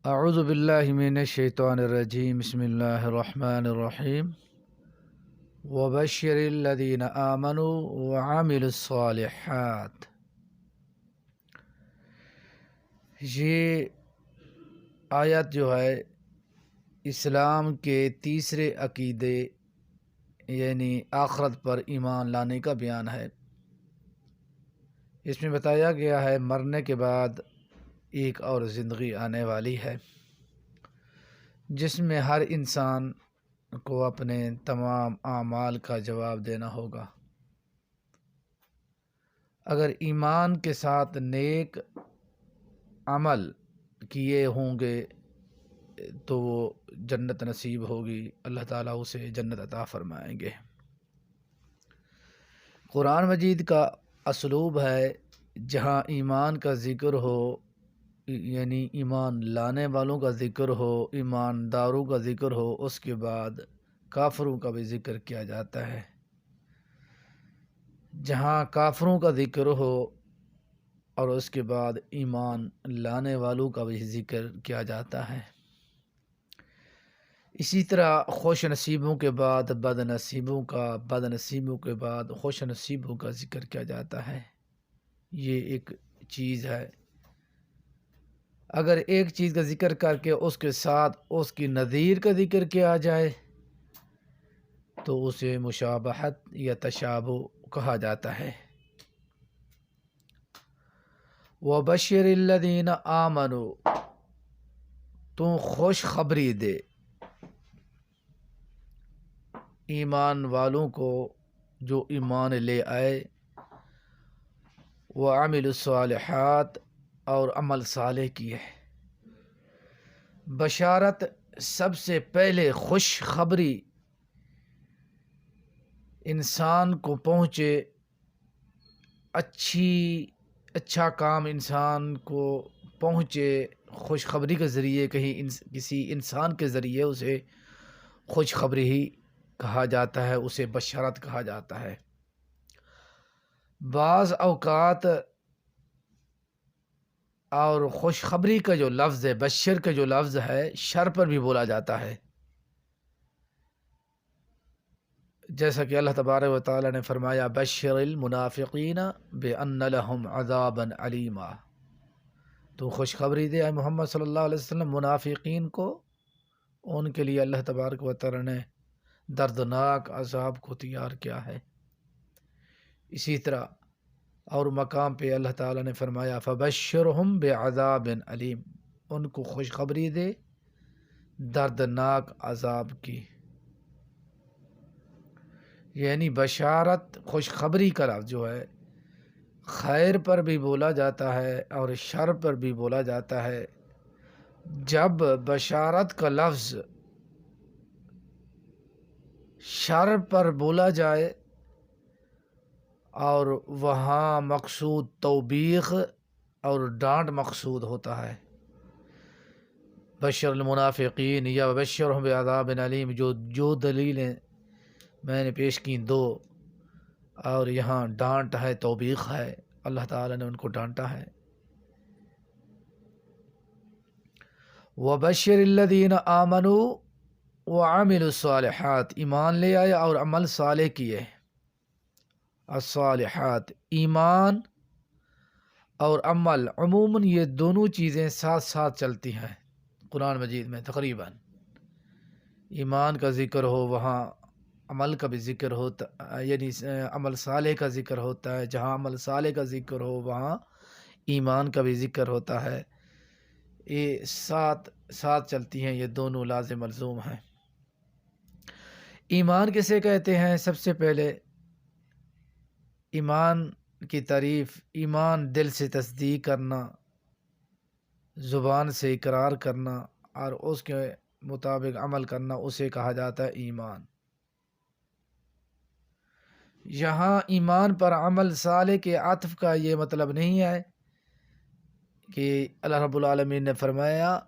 اعوذ باللہ من الشیطان الرجیم بسم اللہ الرحمن الرحیم وبشر الذین آمنوا وعملوا الصالحات۔ یہ آیت جو ہے اسلام کے تیسرے عقیدے یعنی آخرت پر ایمان لانے کا بیان ہے۔ اس میں بتایا گیا ہے مرنے کے بعد ایک اور زندگی آنے والی ہے جس میں ہر انسان کو اپنے تمام اعمال کا جواب دینا ہوگا۔ اگر ایمان کے ساتھ نیک عمل کیے ہوں گے تو وہ جنت نصیب ہوگی، اللہ تعالیٰ اسے جنت عطا فرمائیں گے۔ قرآن مجید کا اسلوب ہے جہاں ایمان کا ذکر ہو یعنی ایمان لانے والوں کا ذکر ہو، ایمانداروں کا ذکر ہو، اس کے بعد کافروں کا بھی ذکر کیا جاتا ہے۔ جہاں کافروں کا ذکر ہو اور اس کے بعد ایمان لانے والوں کا بھی ذکر کیا جاتا ہے۔ اسی طرح خوش نصیبوں کے بعد بد نصیبوں کا، بد نصیبوں کے بعد خوش نصیبوں کا ذکر کیا جاتا ہے۔ یہ ایک چیز ہے، اگر ایک چیز کا ذکر کر کے اس کے ساتھ اس کی نظیر کا ذکر کیا جائے تو اسے مشابہت یا تشابہ کہا جاتا ہے۔ وَبَشِّرِ الَّذِينَ آمَنُوا، تو خوش خبری دے ایمان والوں کو جو ایمان لے آئے، وَعَمِلُوا الصَّالِحَاتِ، اور عمل صالح کیے۔ بشارت سب سے پہلے خوش خبری انسان کو پہنچے، اچھا کام انسان کو پہنچے خوشخبری کے ذریعے، کسی انسان کے ذریعے اسے خوشخبری ہی کہا جاتا ہے، اسے بشارت کہا جاتا ہے۔ بعض اوقات اور خوشخبری کا جو لفظ ہے، بشر کا جو لفظ ہے، شر پر بھی بولا جاتا ہے، جیسا کہ اللہ تبارک و تعالی نے فرمایا بشر المنافقین بان لهم عذابا علیما، تو خوشخبری دے اے محمد صلی اللہ علیہ وسلم منافقین کو، ان کے لیے اللہ تبارک و تعالی نے دردناک عذاب کو تیار کیا ہے۔ اسی طرح اور مقام پہ اللہ تعالی نے فرمایا فبشرہم بعذاب علیم، ان کو خوشخبری دے دردناک عذاب کی، یعنی بشارت خوشخبری کا لفظ جو ہے خیر پر بھی بولا جاتا ہے اور شر پر بھی بولا جاتا ہے۔ جب بشارت کا لفظ شر پر بولا جائے اور وہاں مقصود توبیخ اور ڈانٹ مقصود ہوتا ہے، بشر المنافقین یا بشرہم بعذاب علیم، جو دلیلیں میں نے پیش کی دو، اور یہاں ڈانٹ ہے، توبیخ ہے، اللہ تعالیٰ نے ان کو ڈانٹا ہے۔ وَبَشِّرِ الَّذِينَ آمَنُوا وَعَمِلُوا الصَّالِحَاتِ، ایمان لے آئے اور عمل صالح کیے۔ الصالحات، ایمان اور عمل عموماً یہ دونوں چیزیں ساتھ ساتھ چلتی ہیں قرآن مجید میں۔ تقریباً ایمان کا ذکر ہو وہاں عمل کا بھی ذکر ہوتا، یعنی عمل صالح کا ذکر ہوتا ہے، جہاں عمل صالح کا ذکر ہو وہاں ایمان کا بھی ذکر ہوتا ہے۔ یہ ساتھ ساتھ چلتی ہیں، یہ دونوں لازم ملزوم ہیں۔ ایمان کسے کہتے ہیں؟ سب سے پہلے ایمان کی تعریف، ایمان دل سے تصدیق کرنا، زبان سے اقرار کرنا اور اس کے مطابق عمل کرنا، اسے کہا جاتا ہے ایمان۔ یہاں ایمان پر عمل صالح کے عطف کا یہ مطلب نہیں ہے کہ اللہ رب العالمین نے فرمایا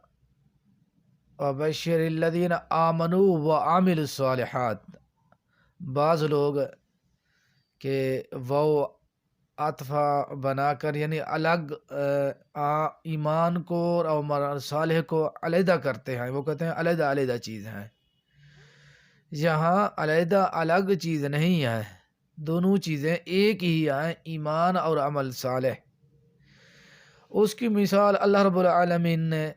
وَبَشِّرِ الَّذِينَ آمَنُوا وَعَمِلُوا الصَّالِحَاتِ، بعض لوگ کہ وہ عطفہ بنا کر، یعنی الگ ایمان کو اور عمل صالح کو علیحدہ کرتے ہیں، وہ کہتے ہیں علیحدہ علیحدہ چیز ہیں۔ یہاں علیحدہ الگ چیز نہیں ہے، دونوں چیزیں ایک ہی ہیں، ایمان اور عمل صالح۔ اس کی مثال اللہ رب العالمین نے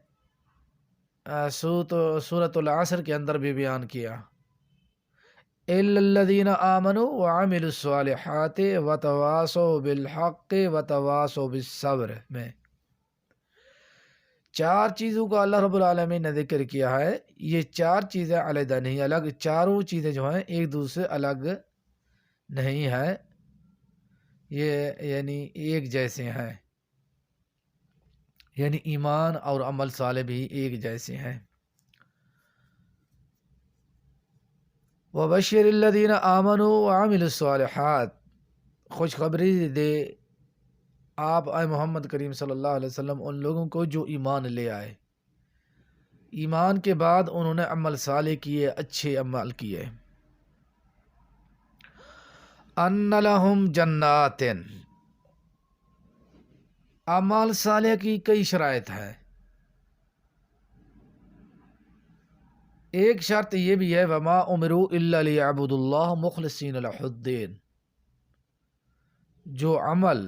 سورۃ العصر کے اندر بھی بیان کیا، اِلَّا الَّذِينَ آمَنُوا وَعَمِلُوا الصَّالِحَاتِ وَتَوَاصَوْا بِالْحَقِّ وَتَوَاصَوْا بِالصَّبْرِ میں چار چیزوں کا اللہ رب العالمین نے ذکر کیا ہے۔ یہ چار چیزیں علیحدہ نہیں، الگ، چاروں چیزیں جو ہیں ایک دوسرے الگ نہیں ہیں، یہ یعنی ایک جیسے ہیں، یعنی ایمان اور عمل صالح بھی ایک جیسے ہیں۔ وَبَشِّرِ الَّذِينَ آمَنُوا وَعَمِلُوا الصَّالِحَاتِ، خوشخبری دے آپ اے محمد کریم صلی اللہ علیہ وسلم ان لوگوں کو جو ایمان لے آئے، ایمان کے بعد انہوں نے عمل صالح کیے، اچھے عمل کیے۔ ان لہم جنات، اعمال صالح کی کئی شرائط ہیں۔ ایک شرط یہ بھی ہے وما امروا الا لیعبدوا اللہ مخلصین لہ الدین، جو عمل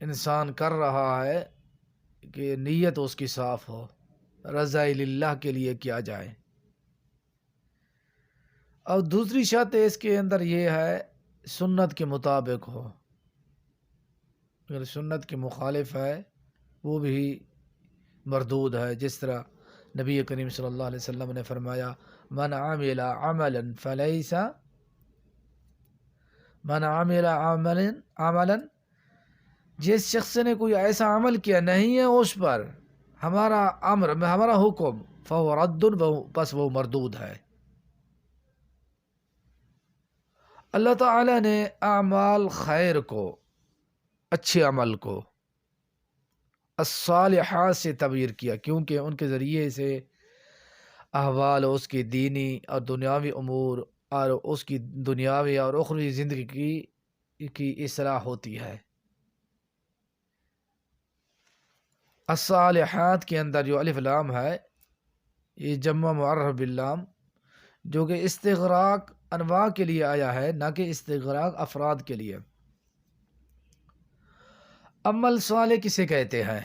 انسان کر رہا ہے کہ نیت اس کی صاف ہو، رضا اللہ کے لیے کیا جائے۔ اور دوسری شرط اس کے اندر یہ ہے سنت کے مطابق ہو، اگر سنت کے مخالف ہے وہ بھی مردود ہے، جس طرح نبی کریم صلی اللہ علیہ وسلم نے فرمایا من عمل عملا، جس شخص نے کوئی ایسا عمل کیا نہیں ہے اس پر ہمارا امر، ہمارا حکم، فهو رد، پس وہ مردود ہے۔ اللہ تعالی نے اعمال خیر کو، اچھے عمل کو الصالحات سے تعبیر کیا، کیونکہ ان کے ذریعے سے احوال اس کی دینی اور دنیاوی امور اور اس کی دنیاوی اور اخروی زندگی کی اصلاح ہوتی ہے۔ الصالحات کے اندر جو الف لام ہے یہ جمع معرف باللام، جو کہ استغراق انواع کے لیے آیا ہے، نہ کہ استغراق افراد کے لیے۔ عمل صالح کسے کہتے ہیں؟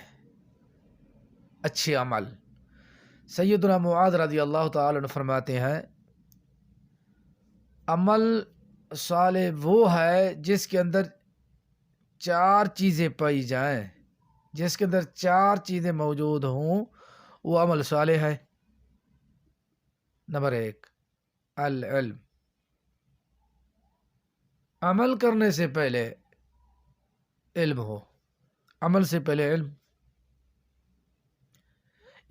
اچھے عمل۔ سیدنا معاذ رضی اللہ تعالی عنہ فرماتے ہیں عمل صالح وہ ہے جس کے اندر چار چیزیں پائی جائیں، جس کے اندر چار چیزیں موجود ہوں وہ عمل صالح ہے۔ نمبر ایک العلم، عمل کرنے سے پہلے علم ہو، عمل سے پہلے علم۔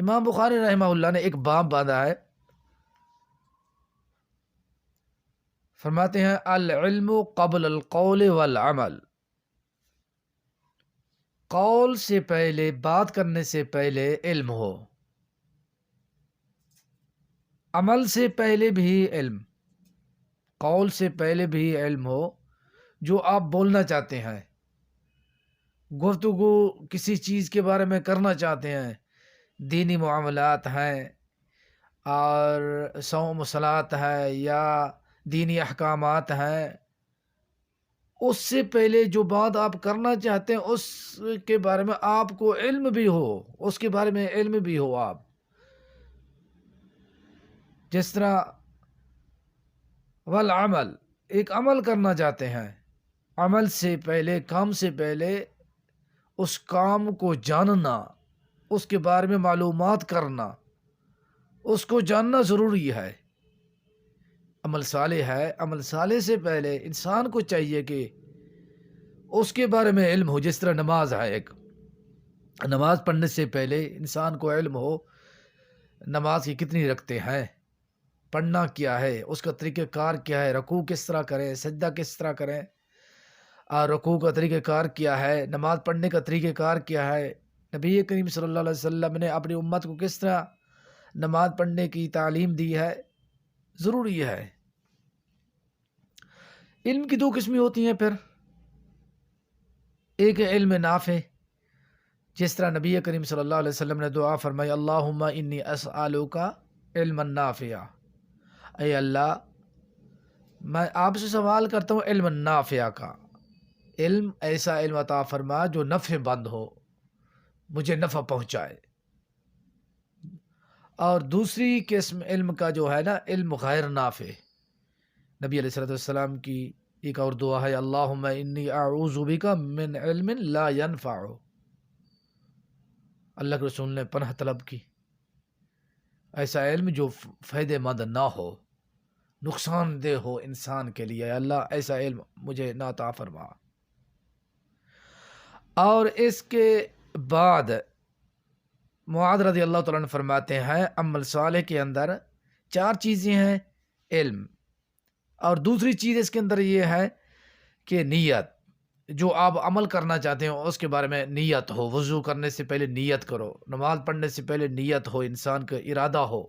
امام بخاری رحمہ اللہ نے ایک باب باندھا ہے، فرماتے ہیں العلم قبل القول والعمل، قول سے پہلے، بات کرنے سے پہلے علم ہو، عمل سے پہلے بھی علم، قول سے پہلے بھی علم ہو، جو آپ بولنا چاہتے ہیں، گفتگو کسی چیز کے بارے میں کرنا چاہتے ہیں، دینی معاملات ہیں اور صوم و صلات ہے یا دینی احکامات ہیں، اس سے پہلے جو بات آپ کرنا چاہتے ہیں اس کے بارے میں آپ کو علم بھی ہو، اس کے بارے میں علم بھی ہو۔ آپ جس طرح والعمل، ایک عمل کرنا چاہتے ہیں، عمل سے پہلے، کام سے پہلے اس کام کو جاننا، اس کے بارے میں معلومات کرنا، اس کو جاننا ضروری ہے۔ عمل صالح ہے، عمل صالح سے پہلے انسان کو چاہیے کہ اس کے بارے میں علم ہو۔ جس طرح نماز ہے، ایک نماز پڑھنے سے پہلے انسان کو علم ہو نماز کی کتنی رکعتیں ہیں، پڑھنا کیا ہے، اس کا طریقہ کار کیا ہے، رکوع کس طرح کریں، سجدہ کس طرح کریں، اور رکوع کا طریقہ کار کیا ہے، نماز پڑھنے کا طریقہ کار کیا ہے، نبی کریم صلی اللہ علیہ وسلم نے اپنی امت کو کس طرح نماز پڑھنے کی تعلیم دی ہے، ضروری ہے۔ علم کی دو قسمیں ہوتی ہیں پھر، ایک ہے علم نافع، جس طرح نبی کریم صلی اللہ علیہ وسلم نے دعا فرمائی اللہم انی اسألوک علما نافعا، اے اللہ میں آپ سے سوال کرتا ہوں علم نافع کا، علم ایسا علم عطا فرما جو نفع بند ہو، مجھے نفع پہنچائے۔ اور دوسری قسم علم کا جو ہے نا علم غیر نافع، نبی علیہ الصلوۃ والسلام کی ایک اور دعا ہے اللہم انی اعوذ بک من علم لا ینفع، اللہ کے رسول نے پناہ طلب کی ایسا علم جو فائدہ مند نہ ہو، نقصان دہ ہو انسان کے لیے، اللہ ایسا علم مجھے نہ عطا فرما۔ اور اس کے بعد معاذ رضی اللہ تعالیٰ عنہ فرماتے ہیں عمل صالح کے اندر 4 چیزیں ہیں، علم، اور دوسری چیز اس کے اندر یہ ہے کہ نیت، جو آپ عمل کرنا چاہتے ہیں اس کے بارے میں نیت ہو، وضو کرنے سے پہلے نیت کرو، نماز پڑھنے سے پہلے نیت ہو، انسان کا ارادہ ہو،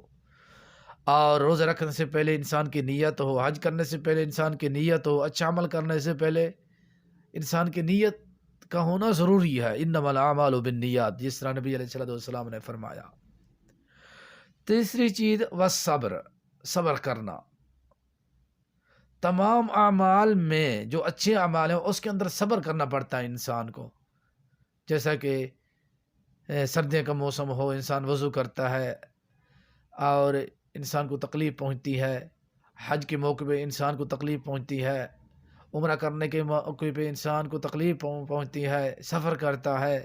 اور روزہ رکھنے سے پہلے انسان کی نیت ہو، حج کرنے سے پہلے انسان کی نیت ہو، اچھا عمل کرنے سے پہلے انسان کی نیت کا ہونا ضروری ہے، انما الاعمال بالنیات، جس طرح نبی علیہ السلام نے فرمایا۔ تیسری چیز والصبر، صبر کرنا، تمام اعمال میں جو اچھے اعمال ہیں اس کے اندر صبر کرنا پڑتا ہے انسان کو، جیسا کہ سردیوں کا موسم ہو، انسان وضو کرتا ہے اور انسان کو تکلیف پہنچتی ہے، حج کے موقع پہ انسان کو تکلیف پہنچتی ہے، عمرہ کرنے کے موقع پہ انسان کو تکلیف پہنچتی ہے، سفر کرتا ہے،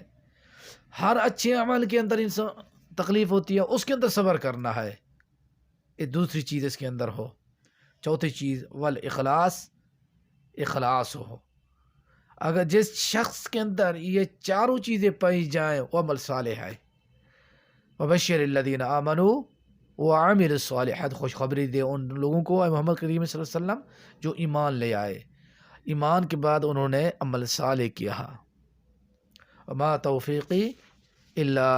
ہر اچھے عمل کے اندر انسان تکلیف ہوتی ہے، اس کے اندر صبر کرنا ہے، یہ دوسری چیز اس کے اندر ہو۔ چوتھی چیز والاخلاص، اخلاص ہو، اگر جس شخص کے اندر یہ چاروں چیزیں پائی جائیں وہ عمل صالح ہے۔ وبشر الذین آمنوا وعملوا الصالحات، خوشخبری دے ان لوگوں کو اے محمد کریم صلی اللہ علیہ وسلم جو ایمان لے آئے، ایمان کے بعد انہوں نے عمل صالح کیا۔ وما توفیقی الا